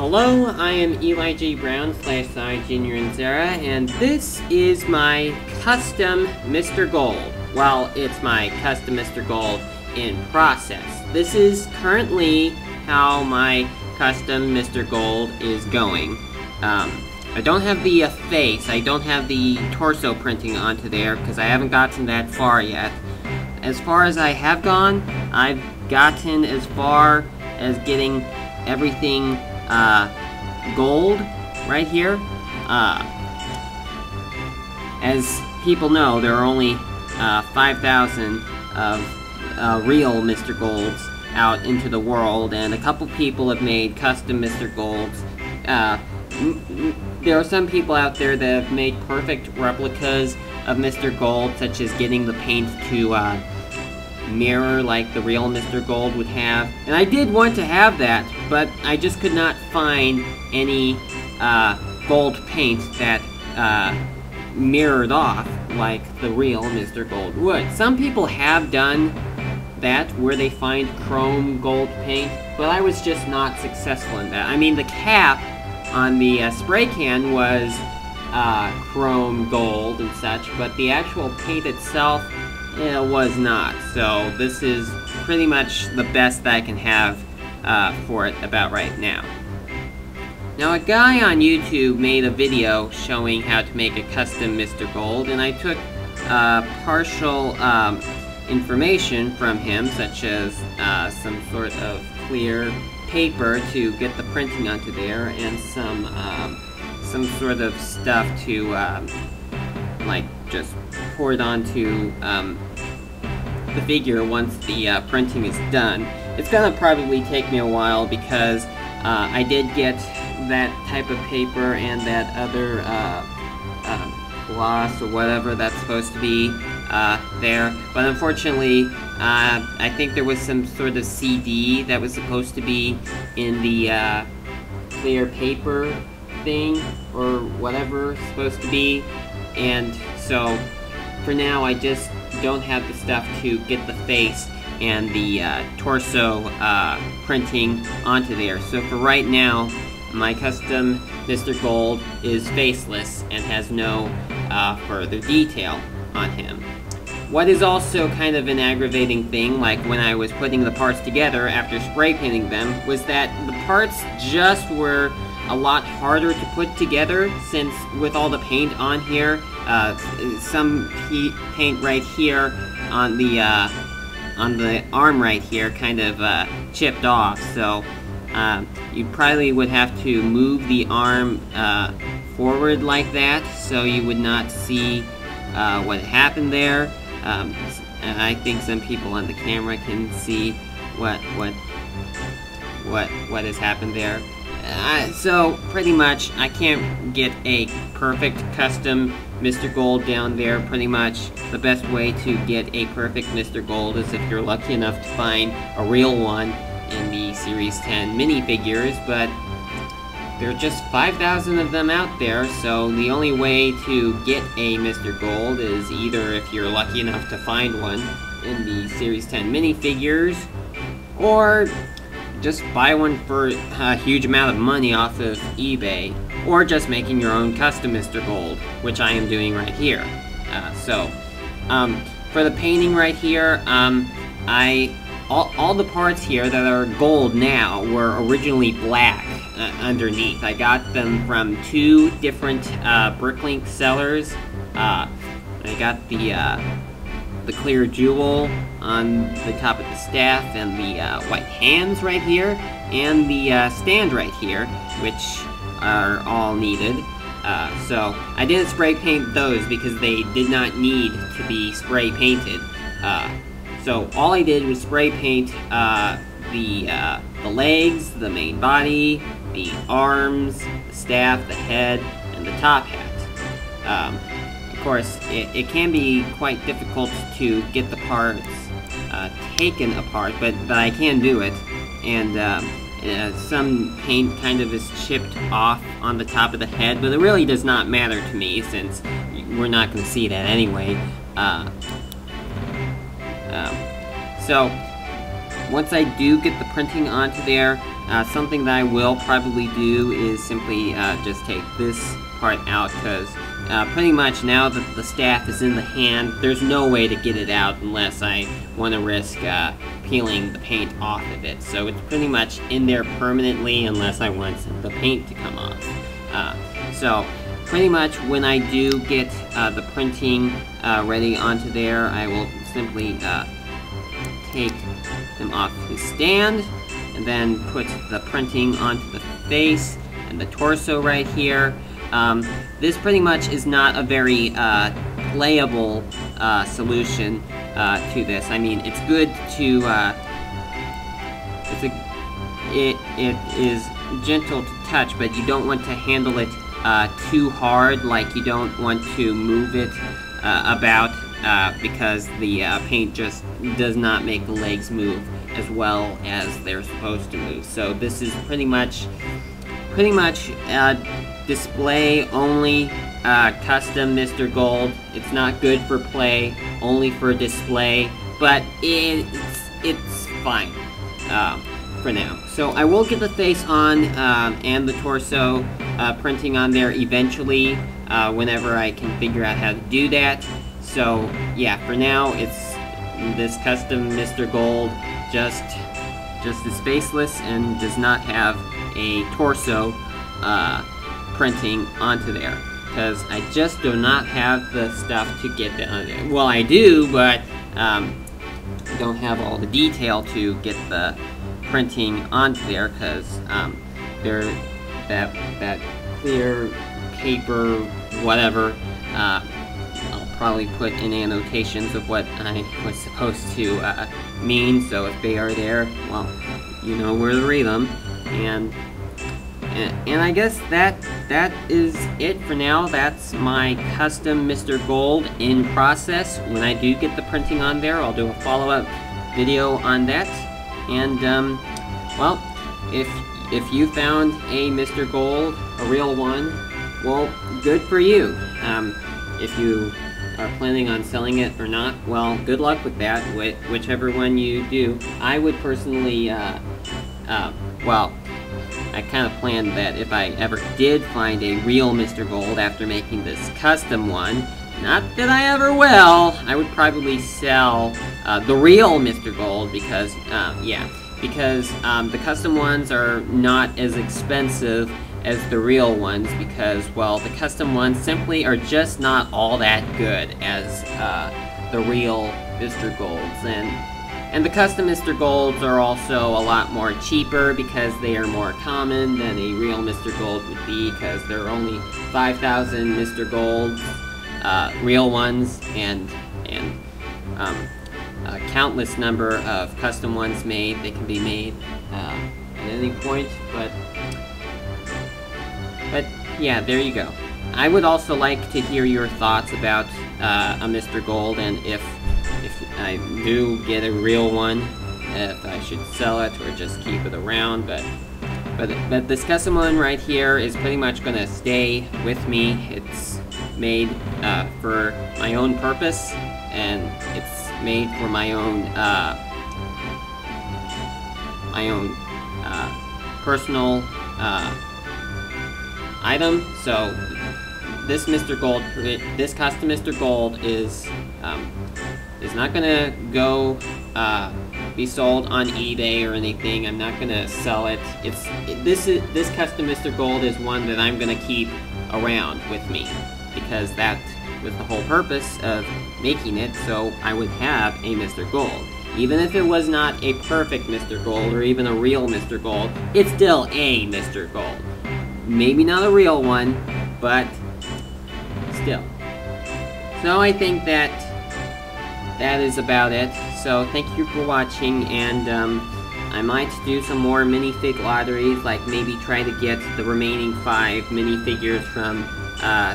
Hello, I am Eli J. Brown /I Junior and Zara, and this is my custom Mr. Gold. Well, it's my custom Mr. Gold in process. This is currently how my custom Mr. Gold is going. I don't have the face, I don't have the torso printing onto there because I haven't gotten that far yet. As far as I have gone, I've gotten as far as getting everything gold right here. As people know, there are only 5,000 of real Mr. Golds out into the world, and a couple people have made custom Mr. Golds. There are some people out there that have made perfect replicas of Mr. Gold, such as getting the paint to mirror like the real Mr. Gold would have. And I did want to have that, but I just could not find any gold paint that mirrored off like the real Mr. Gold would. Some people have done that, where they find chrome gold paint, but I was just not successful in that. I mean, the cap on the spray can was chrome gold and such, but the actual paint itself was not. So this is pretty much the best that I can have for it about right now. Now, a guy on YouTube made a video showing how to make a custom Mr. Gold, and I took partial information from him, such as some sort of clear paper to get the printing onto there, and some sort of stuff to like just pour it onto the figure once the printing is done. It's gonna probably take me a while because I did get that type of paper and that other gloss or whatever that's supposed to be there, but unfortunately I think there was some sort of CD that was supposed to be in the clear paper thing or whatever it's supposed to be, and so for now I just don't have the stuff to get the face and the torso printing onto there. So for right now, my custom Mr. Gold is faceless and has no further detail on him. What is also kind of an aggravating thing, like when I was putting the parts together after spray painting them, was that the parts just were a lot harder to put together, since with all the paint on here, some paint right here on the arm right here kind of chipped off, so you probably would have to move the arm forward like that so you would not see what happened there. And I think some people on the camera can see what has happened there. So pretty much I can't get a perfect custom Mr. Gold down there. Pretty much the best way to get a perfect Mr. Gold is if you're lucky enough to find a real one in the Series 10 minifigures, but there are just 5,000 of them out there, so the only way to get a Mr. Gold is either if you're lucky enough to find one in the Series 10 minifigures, or just buy one for a huge amount of money off of eBay, or just making your own custom Mr. Gold, which I am doing right here. For the painting right here, all the parts here that are gold now were originally black underneath. I got them from two different Bricklink sellers. I got the clear jewel on the top of the staff, and the white hands right here, and the stand right here, which are all needed. So I didn't spray paint those because they did not need to be spray painted. So all I did was spray paint the legs, the main body, the arms, the staff, the head, and the top hat. Of course, it can be quite difficult to get the parts taken apart, but I can do it. And some paint kind of is chipped off on the top of the head, but it really does not matter to me since we're not going to see that anyway. So once I do get the printing onto there, something that I will probably do is simply just take this part out, because pretty much now that the staff is in the hand, there's no way to get it out unless I want to risk peeling the paint off of it. So it's pretty much in there permanently unless I want the paint to come off. So pretty much when I do get the printing ready onto there, I will simply take them off the stand and then put the printing onto the face and the torso right here. This pretty much is not a very playable solution to this. I mean, it's good to, it is gentle to touch, but you don't want to handle it too hard. Like, you don't want to move it about because the paint just does not make the legs move as well as they're supposed to move. So this is pretty much display only, custom Mr. Gold. It's not good for play, only for display, but it's fine for now. So I will get the face on and the torso printing on there eventually, whenever I can figure out how to do that. So yeah, for now it's this custom Mr. Gold just is faceless and does not have a torso printing onto there, because I just do not have the stuff to get the well, I do, but I don't have all the detail to get the printing onto there, because that clear paper whatever, I'll probably put in annotations of what I was supposed to mean, so if they are there, well, you know where to read them. And I guess that is it for now. That's my custom Mr. Gold in process. When I do get the printing on there, I'll do a follow-up video on that. And well, if you found a Mr. Gold, a real one, well, good for you. If you are planning on selling it or not, well, good luck with that, whichever one you do. I would personally, well, I kind of planned that if I ever did find a real Mr. Gold after making this custom one, not that I ever will, I would probably sell the real Mr. Gold, because, yeah, because the custom ones are not as expensive as the real ones, because, well, the custom ones simply are just not all that good as the real Mr. Golds. And the custom Mr. Golds are also a lot more cheaper because they are more common than a real Mr. Gold would be, because there are only 5,000 Mr. Golds, real ones, and a countless number of custom ones made. They can be made at any point, but yeah, there you go. I would also like to hear your thoughts about a Mr. Gold, and if I do get a real one, if I should sell it or just keep it around. But this custom one right here is pretty much going to stay with me. It's made for my own purpose, and it's made for my own personal item. So this Mr. Gold, this custom Mr. Gold is not gonna go be sold on eBay or anything. I'm not gonna sell it. This custom Mr. Gold is one that I'm gonna keep around with me, because that was the whole purpose of making it, so I would have a Mr. Gold. Even if it was not a perfect Mr. Gold or even a real Mr. Gold, it's still a Mr. Gold. Maybe not a real one, but still. So I think that is about it. So thank you for watching, and I might do some more minifig lotteries, like maybe try to get the remaining 5 minifigures from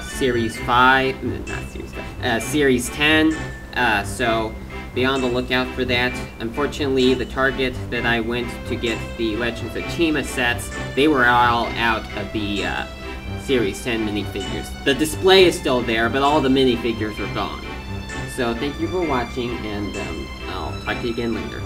Series 5, not Series 5, Series 10, so be on the lookout for that. Unfortunately, the Target that I went to get the Legends of Chima sets, they were all out of the Series 10 minifigures. The display is still there, but all the minifigures are gone. So thank you for watching, and I'll talk to you again later.